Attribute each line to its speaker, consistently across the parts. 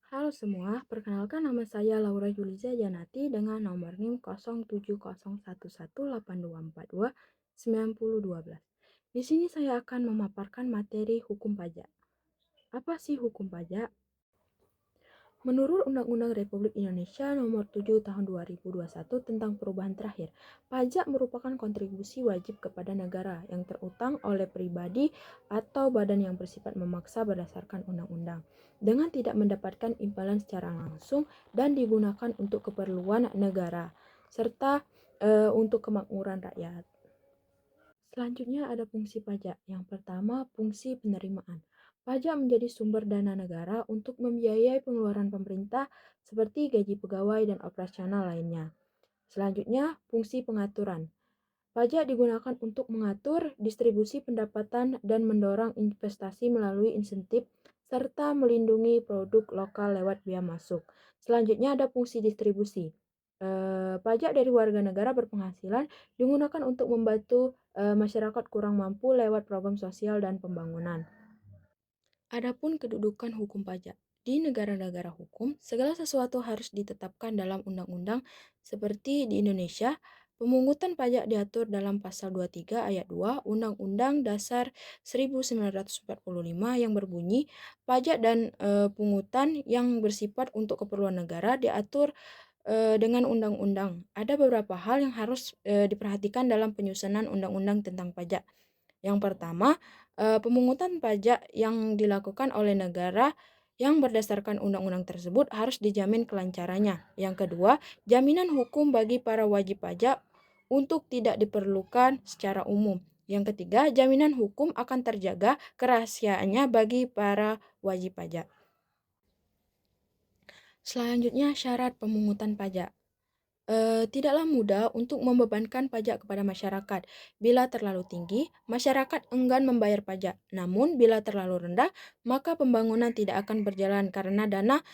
Speaker 1: Halo semua, perkenalkan nama saya Laura Yuliza Janati dengan nomor NIM 07011182429012. Di sini saya akan memaparkan materi hukum pajak. Apa sih hukum pajak? Menurut Undang-Undang Republik Indonesia Nomor 7 Tahun 2021 tentang perubahan terakhir, pajak merupakan kontribusi wajib kepada negara yang terutang oleh pribadi atau badan yang bersifat memaksa berdasarkan undang-undang dengan tidak mendapatkan imbalan secara langsung dan digunakan untuk keperluan negara serta untuk kemakmuran rakyat. Selanjutnya ada fungsi pajak. Yang pertama, fungsi penerimaan. Pajak menjadi sumber dana negara untuk membiayai pengeluaran pemerintah seperti gaji pegawai dan operasional lainnya. Selanjutnya, fungsi pengaturan. Pajak digunakan untuk mengatur distribusi pendapatan dan mendorong investasi melalui insentif serta melindungi produk lokal lewat biaya masuk. Selanjutnya ada fungsi distribusi. Pajak dari warga negara berpenghasilan digunakan untuk membantu masyarakat kurang mampu lewat program sosial dan pembangunan. Adapun kedudukan hukum pajak. Di negara-negara hukum, segala sesuatu harus ditetapkan dalam undang-undang seperti di Indonesia. Pemungutan pajak diatur dalam pasal 23 ayat 2 Undang-Undang Dasar 1945 yang berbunyi, pajak dan pungutan yang bersifat untuk keperluan negara diatur dengan undang-undang. Ada beberapa hal yang harus diperhatikan dalam penyusunan undang-undang tentang pajak. Yang pertama, pemungutan pajak yang dilakukan oleh negara yang berdasarkan undang-undang tersebut harus dijamin kelancarannya. Yang kedua, jaminan hukum bagi para wajib pajak untuk tidak diperlukan secara umum. Yang ketiga, jaminan hukum akan terjaga kerahasiaannya bagi para wajib pajak. Selanjutnya, syarat pemungutan pajak. Tidaklah mudah untuk membebankan pajak kepada masyarakat. Bila terlalu tinggi, masyarakat enggan membayar pajak. Namun, bila terlalu rendah, maka pembangunan tidak akan berjalan karena dana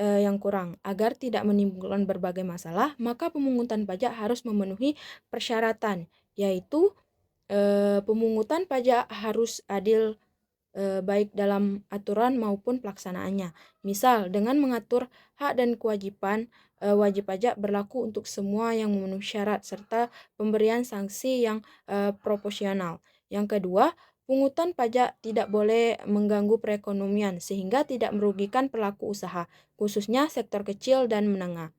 Speaker 1: yang kurang. Agar tidak menimbulkan berbagai masalah, maka pemungutan pajak harus memenuhi persyaratan, yaitu pemungutan pajak harus adil baik dalam aturan maupun pelaksanaannya. Misal, dengan mengatur hak dan kewajiban wajib pajak berlaku untuk semua yang memenuhi syarat serta pemberian sanksi yang proporsional. Yang kedua, pungutan pajak tidak boleh mengganggu perekonomian sehingga tidak merugikan pelaku usaha, khususnya sektor kecil dan menengah.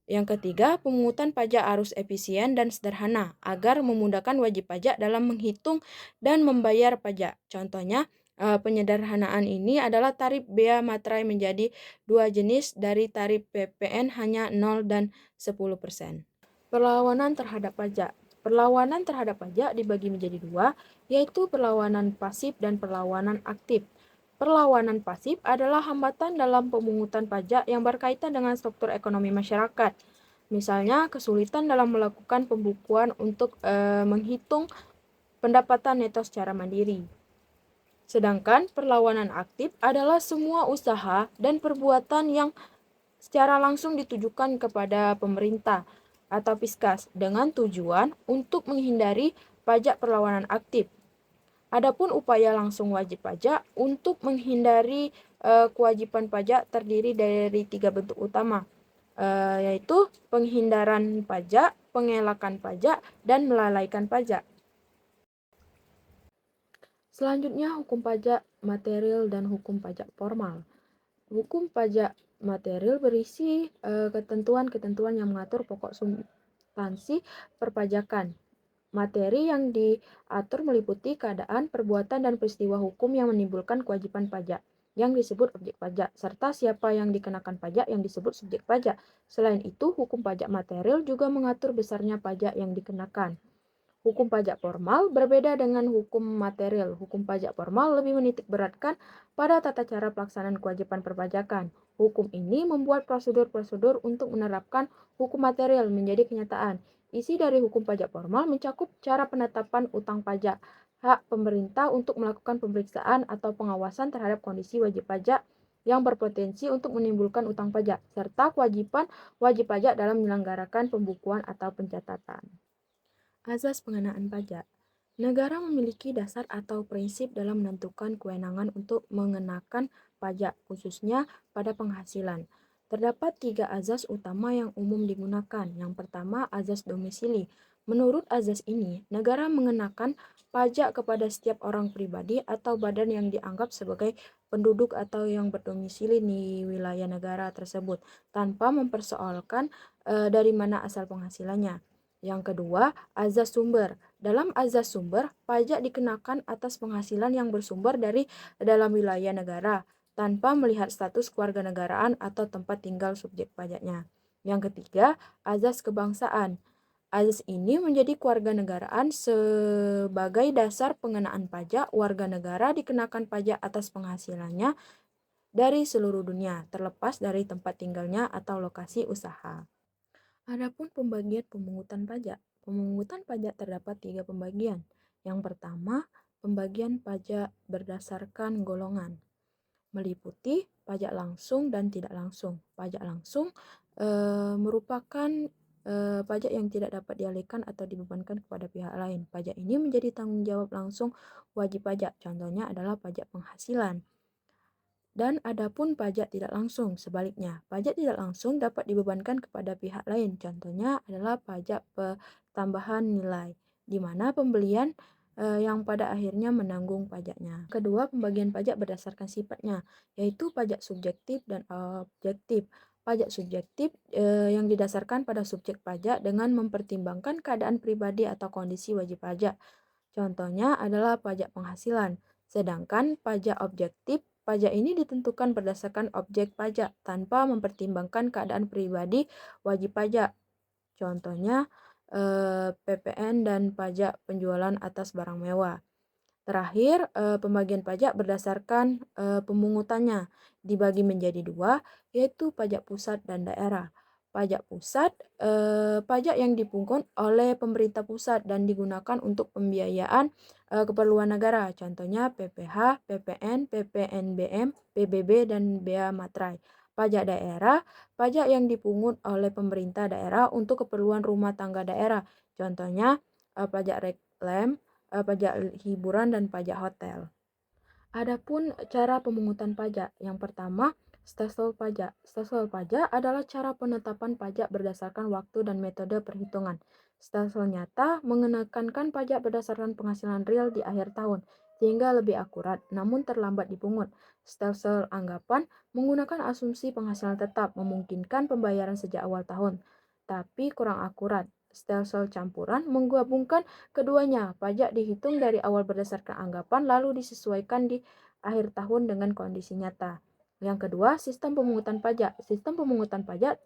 Speaker 1: Yang ketiga, pemungutan pajak harus efisien dan sederhana agar memudahkan wajib pajak dalam menghitung dan membayar pajak. Contohnya, penyederhanaan ini adalah tarif bea materai menjadi dua jenis dari tarif PPN hanya 0 dan 10%. Perlawanan terhadap pajak. Perlawanan terhadap pajak dibagi menjadi dua, yaitu perlawanan pasif dan perlawanan aktif. Perlawanan pasif adalah hambatan dalam pemungutan pajak yang berkaitan dengan struktur ekonomi masyarakat. Misalnya, kesulitan dalam melakukan pembukuan untuk menghitung pendapatan neto secara mandiri. Sedangkan perlawanan aktif adalah semua usaha dan perbuatan yang secara langsung ditujukan kepada pemerintah atau Fiskas dengan tujuan untuk menghindari pajak perlawanan aktif. Adapun upaya langsung wajib pajak untuk menghindari kewajiban pajak terdiri dari tiga bentuk utama, yaitu penghindaran pajak, pengelakan pajak, dan melalaikan pajak. Selanjutnya, hukum pajak material dan hukum pajak formal. Hukum pajak material berisi ketentuan-ketentuan yang mengatur pokok substansi perpajakan. Materi yang diatur meliputi keadaan, perbuatan, dan peristiwa hukum yang menimbulkan kewajiban pajak yang disebut objek pajak, serta siapa yang dikenakan pajak yang disebut subjek pajak. Selain itu, hukum pajak material juga mengatur besarnya pajak yang dikenakan. Hukum pajak formal berbeda dengan hukum material. Hukum pajak formal lebih menitik beratkan pada tata cara pelaksanaan kewajiban perpajakan. Hukum ini membuat prosedur-prosedur untuk menerapkan hukum material menjadi kenyataan. Isi dari hukum pajak formal mencakup cara penetapan utang pajak, hak pemerintah untuk melakukan pemeriksaan atau pengawasan terhadap kondisi wajib pajak yang berpotensi untuk menimbulkan utang pajak, serta kewajiban wajib pajak dalam menyelenggarakan pembukuan atau pencatatan. Azas pengenaan pajak. Negara memiliki dasar atau prinsip dalam menentukan kewenangan untuk mengenakan pajak, khususnya pada penghasilan. Terdapat 3 azas utama yang umum digunakan. Yang pertama, azas domisili. Menurut azas ini, negara mengenakan pajak kepada setiap orang pribadi atau badan yang dianggap sebagai penduduk atau yang berdomisili di wilayah negara tersebut, tanpa mempersoalkan dari mana asal penghasilannya. Yang kedua, azas sumber. Dalam azas sumber, pajak dikenakan atas penghasilan yang bersumber dari dalam wilayah negara, tanpa melihat status kewarganegaraan atau tempat tinggal subjek pajaknya. Yang ketiga, azas kebangsaan. Azas ini menjadi kewarganegaraan sebagai dasar pengenaan pajak. Warga negara dikenakan pajak atas penghasilannya dari seluruh dunia, terlepas dari tempat tinggalnya atau lokasi usaha. Adapun pembagian pemungutan pajak. Pemungutan pajak terdapat 3 pembagian. Yang pertama, pembagian pajak berdasarkan golongan, meliputi pajak langsung dan tidak langsung. Pajak langsung merupakan pajak yang tidak dapat dialihkan atau dibebankan kepada pihak lain. Pajak ini menjadi tanggung jawab langsung wajib pajak. Contohnya adalah pajak penghasilan. Dan adapun pajak tidak langsung, sebaliknya, pajak tidak langsung dapat dibebankan kepada pihak lain. Contohnya adalah pajak tambahan nilai, di mana pembelian yang pada akhirnya menanggung pajaknya. Kedua, pembagian pajak berdasarkan sifatnya, yaitu pajak subjektif dan objektif. Pajak subjektif yang didasarkan pada subjek pajak dengan mempertimbangkan keadaan pribadi atau kondisi wajib pajak. Contohnya adalah pajak penghasilan. Sedangkan pajak objektif, pajak ini ditentukan berdasarkan objek pajak tanpa mempertimbangkan keadaan pribadi wajib pajak. Contohnya PPN dan pajak penjualan atas barang mewah. Terakhir, pembagian pajak berdasarkan pemungutannya dibagi menjadi 2, yaitu pajak pusat dan daerah. Pajak pusat, pajak yang dipungut oleh pemerintah pusat dan digunakan untuk pembiayaan keperluan negara. Contohnya PPH, PPN, PPNBM, PBB, dan Bea Matrai. Pajak daerah, pajak yang dipungut oleh pemerintah daerah untuk keperluan rumah tangga daerah. Contohnya pajak reklam, pajak hiburan, dan pajak hotel. Adapun cara pemungutan pajak, yang pertama, stelsel pajak. Stelsel pajak adalah cara penetapan pajak berdasarkan waktu dan metode perhitungan. Stelsel nyata mengenakan pajak berdasarkan penghasilan real di akhir tahun, sehingga lebih akurat, namun terlambat dipungut. Stelsel anggapan menggunakan asumsi penghasilan tetap, memungkinkan pembayaran sejak awal tahun, tapi kurang akurat. Stelsel campuran menggabungkan keduanya. Pajak dihitung dari awal berdasarkan anggapan lalu disesuaikan di akhir tahun dengan kondisi nyata. Yang kedua, sistem pemungutan pajak. Sistem pemungutan pajak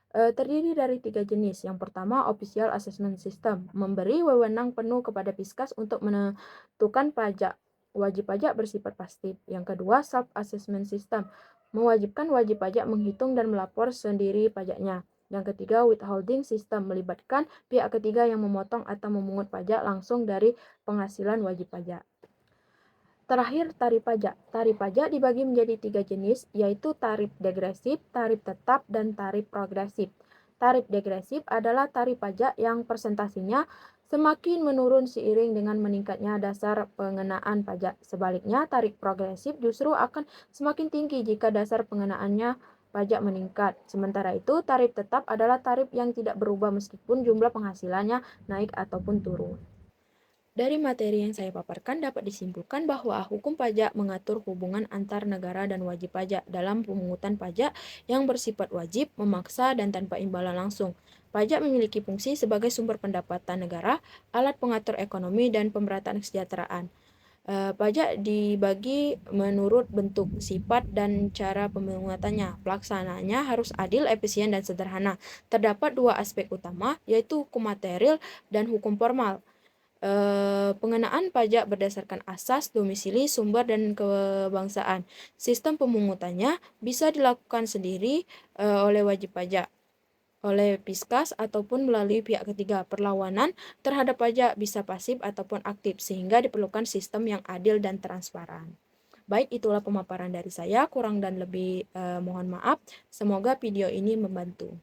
Speaker 1: terdiri dari 3 jenis. Yang pertama, Official Assessment System, memberi wewenang penuh kepada Fiskas untuk menentukan pajak. Wajib pajak bersifat pasti. Yang kedua, Self Assessment System, mewajibkan wajib pajak menghitung dan melapor sendiri pajaknya. Yang ketiga, withholding system, melibatkan pihak ketiga yang memotong atau memungut pajak langsung dari penghasilan wajib pajak. Terakhir, tarif pajak. Tarif pajak dibagi menjadi 3 jenis, yaitu tarif degresif, tarif tetap, dan tarif progresif. Tarif degresif adalah tarif pajak yang persentasinya semakin menurun seiring dengan meningkatnya dasar pengenaan pajak. Sebaliknya, tarif progresif justru akan semakin tinggi jika dasar pengenaannya pajak meningkat. Sementara itu, tarif tetap adalah tarif yang tidak berubah meskipun jumlah penghasilannya naik ataupun turun. Dari materi yang saya paparkan dapat disimpulkan bahwa hukum pajak mengatur hubungan antar negara dan wajib pajak dalam pemungutan pajak yang bersifat wajib, memaksa, dan tanpa imbalan langsung. Pajak memiliki fungsi sebagai sumber pendapatan negara, alat pengatur ekonomi, dan pemerataan kesejahteraan. Pajak dibagi menurut bentuk, sifat, dan cara pemungutannya. Pelaksanaannya harus adil, efisien, dan sederhana. Terdapat 2 aspek utama, yaitu hukum material dan hukum formal. Pengenaan pajak berdasarkan asas, domisili, sumber, dan kebangsaan. Sistem pemungutannya bisa dilakukan sendiri oleh wajib pajak, oleh Fiskas, ataupun melalui pihak ketiga. Perlawanan terhadap pajak bisa pasif ataupun aktif, sehingga diperlukan sistem yang adil dan transparan. Baik, itulah pemaparan dari saya. Kurang dan lebih mohon maaf. Semoga video ini membantu.